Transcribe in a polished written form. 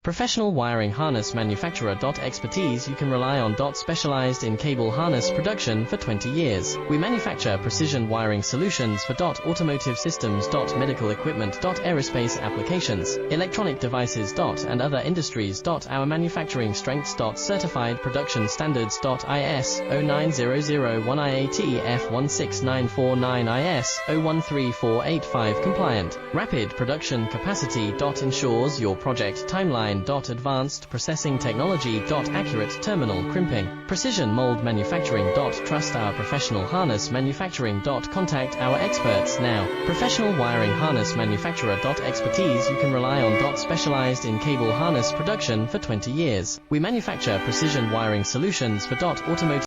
Professional wiring harness manufacturer. Expertise you can rely on. Specialized in cable harness production for 20 years. We manufacture precision wiring solutions for automotive systems, medical equipment, aerospace applications, electronic devices, and other industries. Our manufacturing strengths. Certified production standards. IS 09001 IATF 16949 IS 013485 compliant. Rapid production capacity. Ensures your project timeline. Advanced processing technology. Accurate terminal crimping. Precision mold manufacturing. Trust our professional harness manufacturing. Contact our experts now. Professional wiring harness manufacturer. Expertise you can rely on. Specialized in cable harness production for 20 years. We manufacture precision wiring solutions for automotive